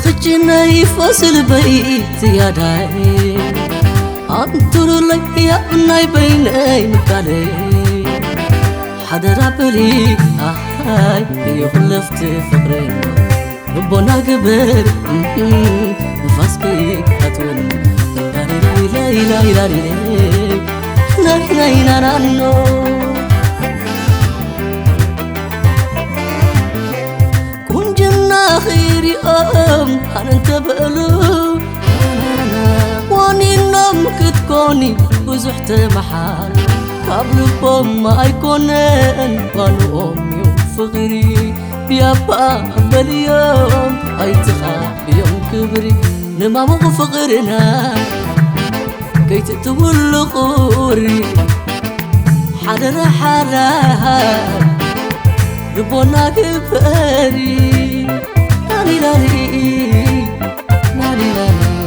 خجنا يفصل بيت يا داي أنطر لك يا بناي بيني مكالي حدا رابلي هاي يخلفت فقري ربنا قبر نفاسكي أتون لا لا لا لا لا لا لا لا خيري أنت بقلو واني نم كتكوني وزحت محال قبل بوم ما يكونن قالوا أمي وفغري يا بابا اليوم أي تخاف يوم كبري نما مغفغرنا كي تتول قوري حدا حدا ربنا كبري لالي لالي لالي لالي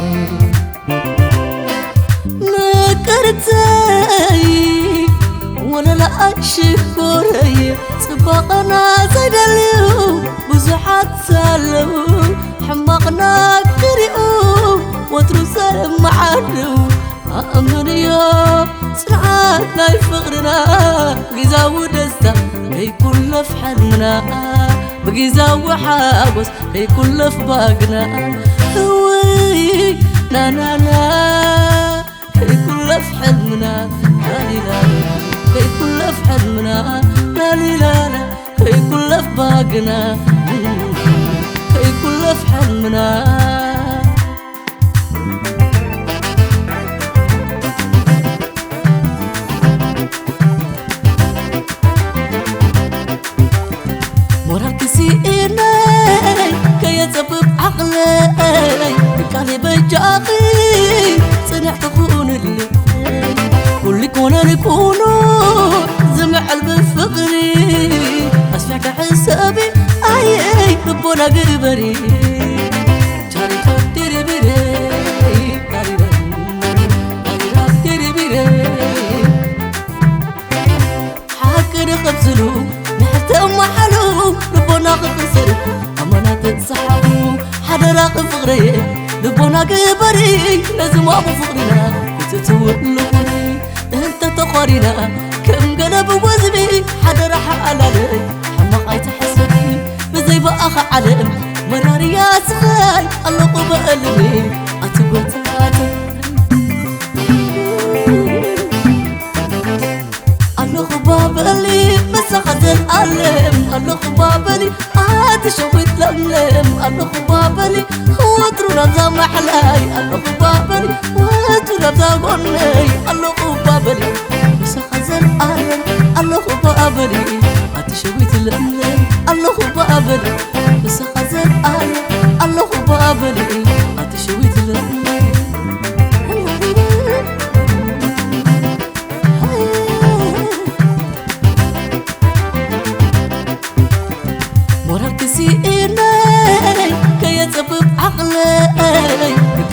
نكرتي ولا لا أشكري سبقنا زدليو بزحات سالو حمقنا كريو وترسل معادو أمنيو سرعات لا يفقرنا قزاو دستا يكون في حلمنا بقيزة وحاوس يكون في باقنا هوي لا لا لا يكون في حلمنا لا لا لا يكون في حلمنا لا لا لا يكون في باقنا يكون في حلمنا وركسي إني كي يتبب عقلي كالي بجاقي صنع تكون اللي كل كونا نكونو زمع بفقري أسمعك حسابي أي ربنا قربري جاري تدري بري تدري بري حاكر خبزلو نحتم حلو ربنا قصر أمانة تصحبو حدا راقب فقري ربنا قبري لازم أبو فقرنا تتولوني انت تقارينا كم قلب وزبي حدا راح على حمق عيت حسبي بزي بأخ علم مراري يا سخاي الله قبا قلبي أتقوتاتي الله خبابلي بس خزن ألم الله خبابلي تشويت لملم الله خبابلي وترو نبزا محلاي الله خبابلي وترو نبزا قني الله خبابلي بس خزن ألم الله خبابلي تشويت لملم الله خبابلي بس خزن ألم الله خبابلي تشويت لملم وركسي إني كي يتبب عقلي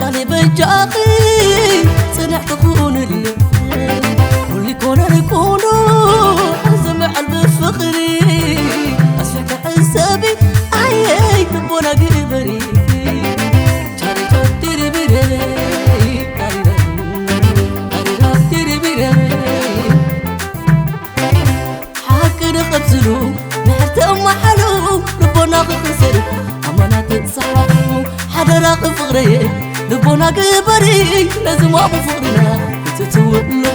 كالي بجاقي صنع تكون اللي كل كونا نكونو زمع بفقري أسفك حسابي أي ربنا قبري جاري تدري بري تدري بري حاكر خبزلو نحتم حلو ربنا قصر أمانة تصحبو حدا راقب فقري ربنا قبري لازم أبو فقرنا تتولوني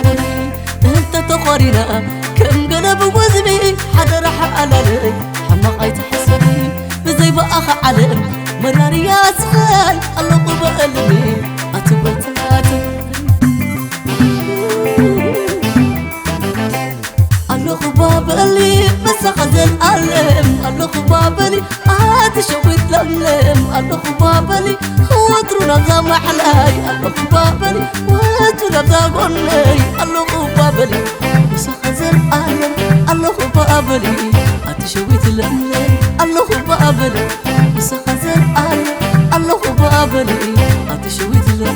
انت تقارينا كم قلب وزبي حدا راح على حمق عيت حسبي بزي بأخ علم مراري يا سخاي الله قبا قلبي أتبتاتي الله خبابلي بس خزن ألم الله خبابلي تشويت لملم الله خبابلي وترو نبزا محلاي الله خبابلي وترو نبزا قني الله خبابلي بس خزن ألم الله خبابلي تشويت لملم الله خبابلي بس خزن ألم الله خبابلي تشويت لملم